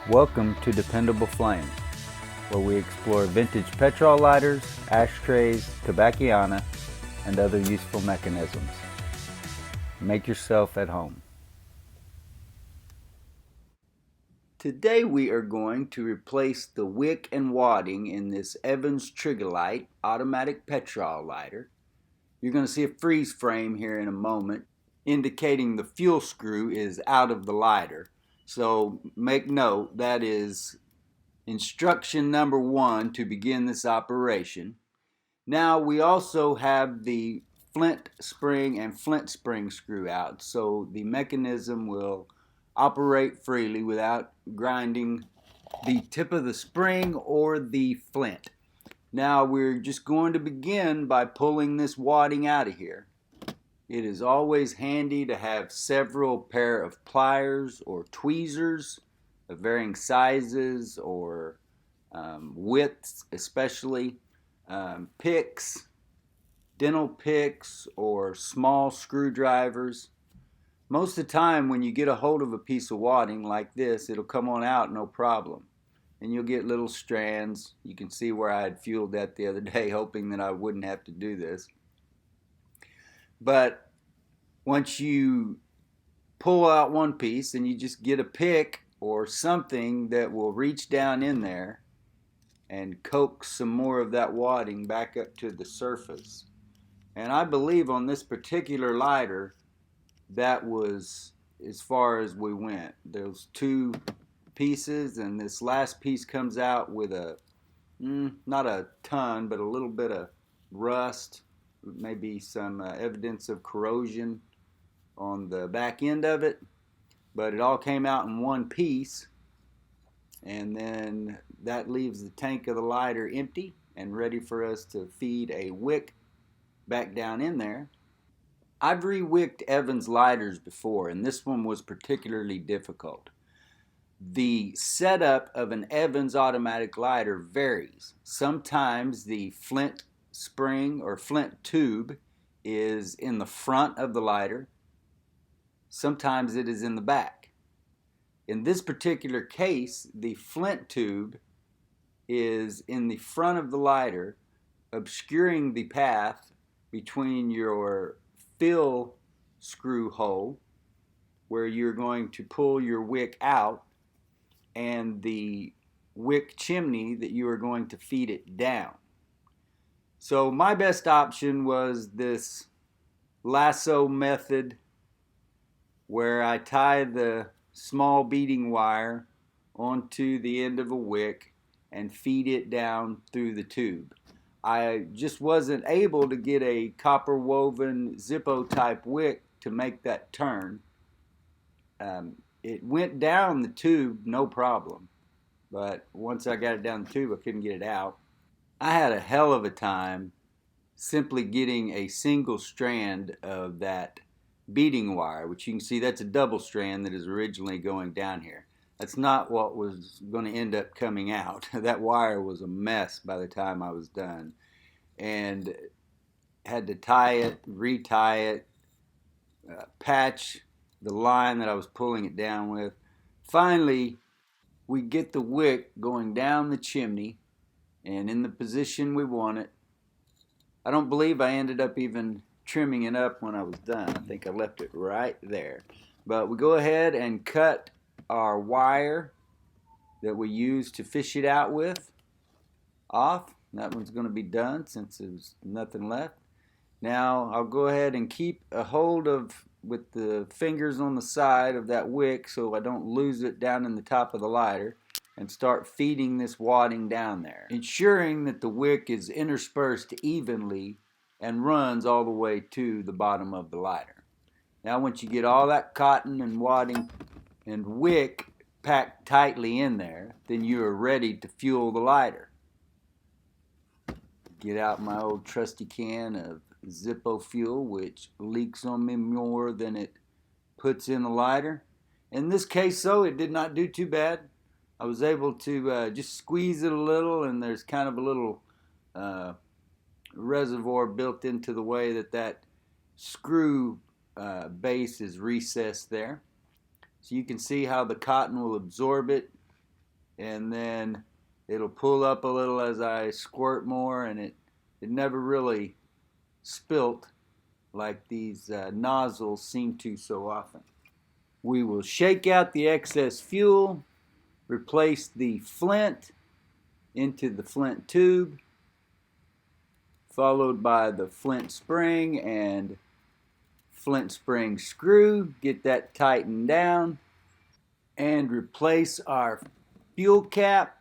Welcome to Dependable Flame, where we explore vintage petrol lighters, ashtrays, tobacciana, and other useful mechanisms. Make yourself at home. Today we are going to replace the Wick and Wadding in this Evans Trig-a-lite automatic petrol lighter. You're going to see a freeze frame here in a moment, indicating the fuel screw is out of the lighter. So make note, that is instruction number 1 to begin this operation. Now we also have the flint spring and flint spring screw out, so the mechanism will operate freely without grinding the tip of the spring or the flint. Now we're just going to begin by pulling this wadding out of here. It is always handy to have several pair of pliers or tweezers of varying sizes or widths, especially picks, dental picks, or small screwdrivers. Most of the time when you get a hold of a piece of wadding like this, it'll come on out no problem. And you'll get little strands. You can see where I had fueled that the other day, hoping that I wouldn't have to do this. But once you pull out one piece, and you just get a pick or something that will reach down in there and coax some more of that wadding back up to the surface. And I believe on this particular lighter, that was as far as we went. Those two pieces, and this last piece comes out with a, not a ton, but a little bit of rust, maybe some evidence of corrosion on the back end of it. But it all came out in one piece, and then that leaves the tank of the lighter empty and ready for us to feed a wick back down in there. I've re-wicked Evans lighters before, and this one was particularly difficult. The setup of an Evans automatic lighter varies. Sometimes the flint spring or flint tube is in the front of the lighter. Sometimes it is in the back. In this particular case, the flint tube is in the front of the lighter, obscuring the path between your fill screw hole, where you're going to pull your wick out, and the wick chimney that you are going to feed it down. So my best option was this lasso method, where I tie the small beading wire onto the end of a wick and feed it down through the tube. I just wasn't able to get a copper woven Zippo type wick to make that turn. It went down the tube no problem, but once I got it down the tube, I couldn't get it out. I had a hell of a time simply getting a single strand of that beading wire, which you can see that's a double strand that is originally going down here. That's not what was going to end up coming out. That wire was a mess by the time I was done, and had to tie it, retie it, patch the line that I was pulling it down with. Finally, we get the wick going down the chimney and in the position we want it. I don't believe I ended up even trimming it up when I was done. I think I left it right there. But we go ahead and cut our wire that we used to fish it out with off. That one's going to be done since there's nothing left. Now I'll go ahead and keep a hold of with the fingers on the side of that wick so I don't lose it down in the top of the lighter, and start feeding this wadding down there, ensuring that the wick is interspersed evenly and runs all the way to the bottom of the lighter. Now once you get all that cotton and wadding and wick packed tightly in there, then you are ready to fuel the lighter. Get out my old trusty can of Zippo fuel, which leaks on me more than it puts in the lighter. In this case, though, it did not do too bad. I was able to just squeeze it a little, and there's kind of a little reservoir built into the way that screw base is recessed there. So you can see how the cotton will absorb it and then it'll pull up a little as I squirt more, and it never really spilt like these nozzles seem to so often. We will shake out the excess fuel, replace the flint into the flint tube, followed by the flint spring and flint spring screw. Get that tightened down and replace our fuel cap.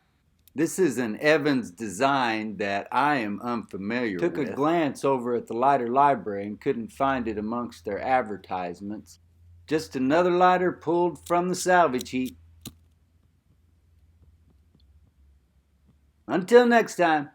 This is an Evans design that I am unfamiliar with. Took a glance over at the lighter library and couldn't find it amongst their advertisements. Just another lighter pulled from the salvage heap. Until next time.